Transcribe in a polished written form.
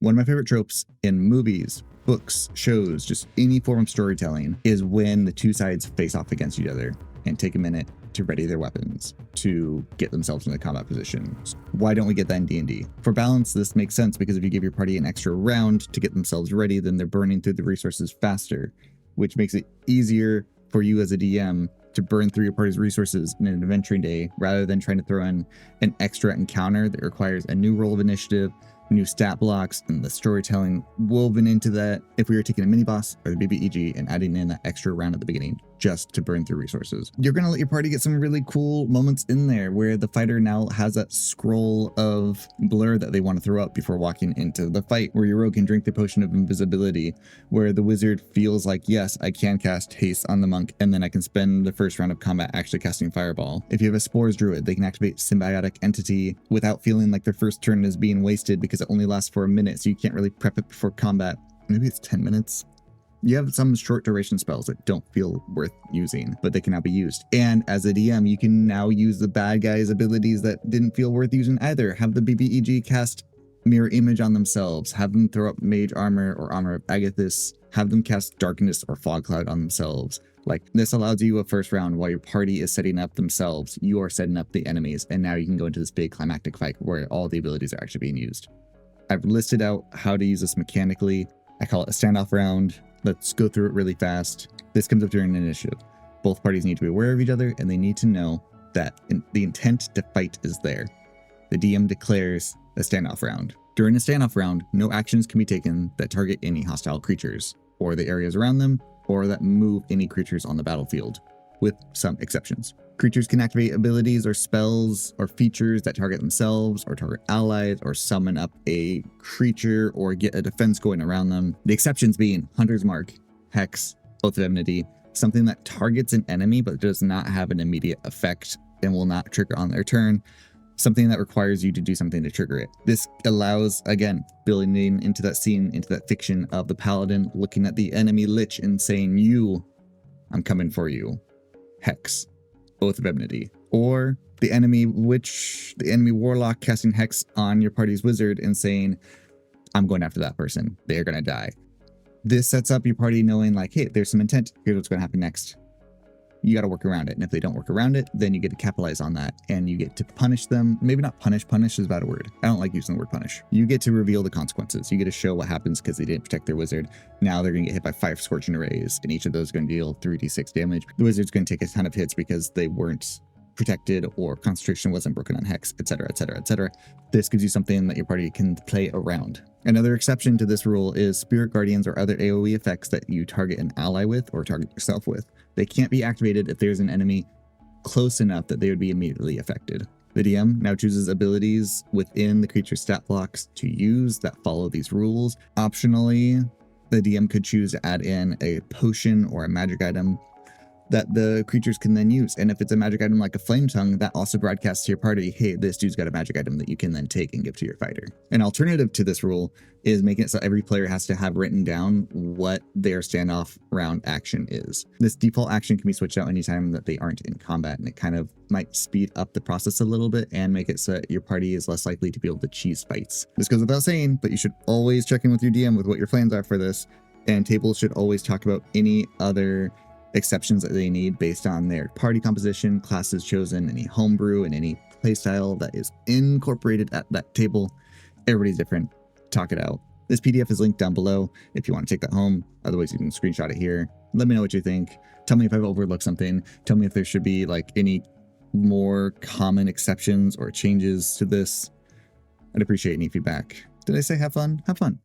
One of my favorite tropes in movies, books, shows, just any form of storytelling is when the two sides face off against each other and take a minute to ready their weapons, to get themselves in the combat position. Why don't we get that in D&D? For balance, this makes sense because if you give your party an extra round to get themselves ready, then they're burning through the resources faster, which makes it easier for you as a DM to burn through your party's resources in an adventuring day rather than trying to throw in an extra encounter that requires a new roll of initiative, new stat blocks, and the storytelling woven into that if we were taking a mini boss or the BBEG and adding in that extra round at the beginning just to burn through resources. You're going to let your party get some really cool moments in there where the fighter now has that scroll of blur that they want to throw up before walking into the fight, where your rogue can drink the potion of invisibility, where the wizard feels like, yes, I can cast haste on the monk, and then I can spend the first round of combat actually casting fireball. If you have a spores druid, they can activate symbiotic entity without feeling like their first turn is being wasted because it only lasts for a minute, so you can't really prep it before combat. Maybe it's 10 minutes. You have some short duration spells that don't feel worth using, but they can now be used. And as a DM, you can now use the bad guys' abilities that didn't feel worth using either. Have the BBEG cast mirror image on themselves, have them throw up mage armor or armor of Agathis, have them cast darkness or fog cloud on themselves. Like, this allows you a first round while your party is setting up themselves. You are setting up the enemies, and now you can go into this big climactic fight where all the abilities are actually being used. I've listed out how to use this mechanically. I call it a standoff round. Let's go through it really fast. This comes up during an initiative. Both parties need to be aware of each other, and they need to know that the intent to fight is there. The DM declares a standoff round. During a standoff round, no actions can be taken that target any hostile creatures, or the areas around them, or that move any creatures on the battlefield, with some exceptions. Creatures can activate abilities or spells or features that target themselves or target allies or summon up a creature or get a defense going around them. The exceptions being Hunter's Mark, Hex, Oath of Enmity, something that targets an enemy but does not have an immediate effect and will not trigger on their turn, something that requires you to do something to trigger it. This allows, again, building into that scene, into that fiction of the paladin looking at the enemy lich and saying, I'm coming for you. Hex, Oath of Enmity, or the enemy warlock casting Hex on your party's wizard and saying, I'm going after that person. They're going to die. This sets up your party knowing like, hey, there's some intent. Here's what's going to happen next. You got to work around it. And if they don't work around it, then you get to capitalize on that and you get to punish them. Maybe not punish. Punish is a bad word. I don't like using the word punish. You get to reveal the consequences. You get to show what happens because they didn't protect their wizard. Now they're going to get hit by 5 scorching rays, and each of those is going to deal 3d6 damage. The wizard's going to take a ton of hits because they weren't protected or concentration wasn't broken on Hex, etc., etc., etc. This gives you something that your party can play around. Another exception to this rule is Spirit Guardians or other AoE effects that you target an ally with or target yourself with. They can't be activated if there's an enemy close enough that they would be immediately affected. The DM now chooses abilities within the creature's stat blocks to use that follow these rules. Optionally, the DM could choose to add in a potion or a magic item that the creatures can then use. And if it's a magic item like a flame tongue, that also broadcasts to your party, hey, this dude's got a magic item that you can then take and give to your fighter. An alternative to this rule is making it so every player has to have written down what their standoff round action is. This default action can be switched out anytime that they aren't in combat, and it kind of might speed up the process a little bit and make it so that your party is less likely to be able to cheese fights. This goes without saying, but you should always check in with your DM with what your plans are for this, and tables should always talk about any other exceptions that they need based on their party composition, classes chosen, any homebrew, and any playstyle that is incorporated at that table. Everybody's different. Talk it out. This PDF is linked down below if you want to take that home. Otherwise, you can screenshot it here. Let me know what you think. Tell me if I've overlooked something. Tell me if there should be like any more common exceptions or changes to this. I'd appreciate any feedback. Did I say have fun? Have fun.